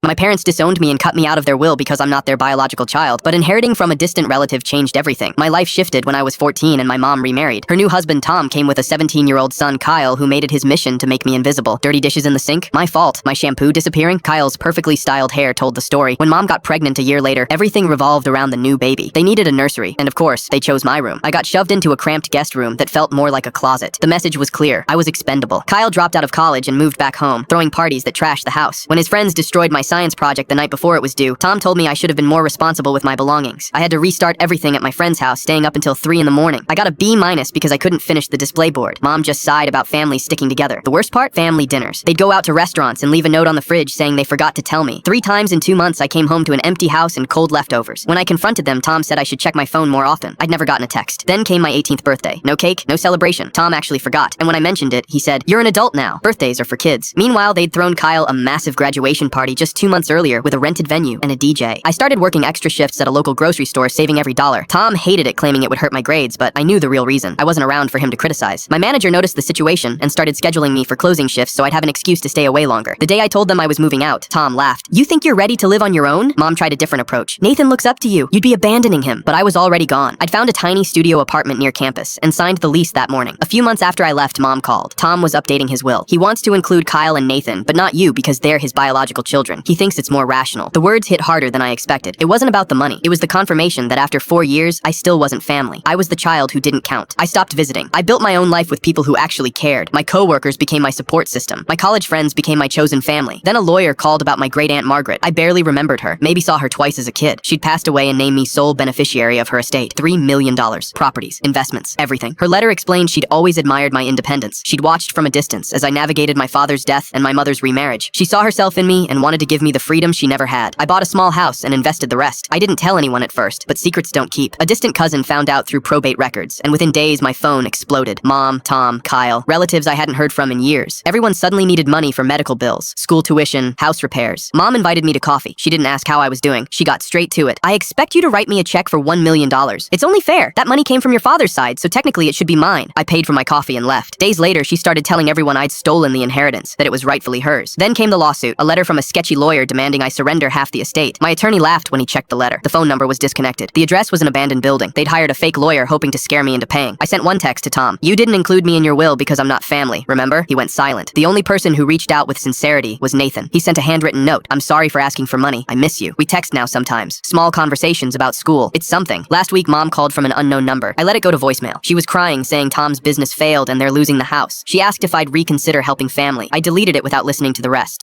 My parents disowned me and cut me out of their will because I'm not their biological child, but inheriting from a distant relative changed everything. My life shifted when I was 14 and my mom remarried. Her new husband, Tom, came with a 17-year-old son, Kyle, who made it his mission to make me invisible. Dirty dishes in the sink? My fault. My shampoo disappearing? Kyle's perfectly styled hair told the story. When mom got pregnant a year later, everything revolved around the new baby. They needed a nursery, and of course, they chose my room. I got shoved into a cramped guest room that felt more like a closet. The message was clear. I was expendable. Kyle dropped out of college and moved back home, throwing parties that trashed the house. When his friends destroyed my science project the night before it was due, Tom told me I should have been more responsible with my belongings. I had to restart everything at my friend's house, staying up until 3 in the morning. I got a B- because I couldn't finish the display board. Mom just sighed about families sticking together. The worst part? Family dinners. They'd go out to restaurants and leave a note on the fridge saying they forgot to tell me. 3 times in 2 months, I came home to an empty house and cold leftovers. When I confronted them, Tom said I should check my phone more often. I'd never gotten a text. Then came my 18th birthday. No cake, no celebration. Tom actually forgot. And when I mentioned it, he said, "You're an adult now. Birthdays are for kids." Meanwhile, they'd thrown Kyle a massive graduation party just 2 months earlier with a rented venue and a DJ. I started working extra shifts at a local grocery store, saving every dollar. Tom hated it, claiming it would hurt my grades, but I knew the real reason. I wasn't around for him to criticize. My manager noticed the situation and started scheduling me for closing shifts so I'd have an excuse to stay away longer. The day I told them I was moving out, Tom laughed. "You think you're ready to live on your own?" Mom tried a different approach. "Nathan looks up to you. You'd be abandoning him." But I was already gone. I'd found a tiny studio apartment near campus and signed the lease that morning. A few months after I left, Mom called. Tom was updating his will. He wants to include Kyle and Nathan, but not you because they're his biological children. He thinks it's more rational. The words hit harder than I expected. It wasn't about the money. It was the confirmation that after 4 years, I still wasn't family. I was the child who didn't count. I stopped visiting. I built my own life with people who actually cared. My coworkers became my support system. My college friends became my chosen family. Then a lawyer called about my great-aunt Margaret. I barely remembered her. Maybe saw her twice as a kid. She'd passed away and named me sole beneficiary of her estate. $3 million. Properties, investments, everything. Her letter explained she'd always admired my independence. She'd watched from a distance as I navigated my father's death and my mother's remarriage. She saw herself in me and wanted to give me the freedom she never had. I bought a small house and invested the rest. I didn't tell anyone at first, but secrets don't keep. A distant cousin found out through probate records, and within days my phone exploded. Mom, Tom, Kyle, relatives I hadn't heard from in years. Everyone suddenly needed money for medical bills, school tuition, house repairs. Mom invited me to coffee. She didn't ask how I was doing. She got straight to it. "I expect you to write me a check for $1 million. It's only fair. That money came from your father's side, so technically it should be mine." I paid for my coffee and left. Days later, she started telling everyone I'd stolen the inheritance, that it was rightfully hers. Then came the lawsuit, a letter from a sketchy lawyer demanding I surrender half the estate. My attorney laughed when he checked the letter. The phone number was disconnected. The address was an abandoned building. They'd hired a fake lawyer hoping to scare me into paying. I sent one text to Tom. "You didn't include me in your will because I'm not family, remember?" He went silent. The only person who reached out with sincerity was Nathan. He sent a handwritten note. "I'm sorry for asking for money. I miss you. We text now sometimes. Small conversations about school. It's something." Last week, Mom called from an unknown number. I let it go to voicemail. She was crying, saying Tom's business failed and they're losing the house. She asked if I'd reconsider helping family. I deleted it without listening to the rest.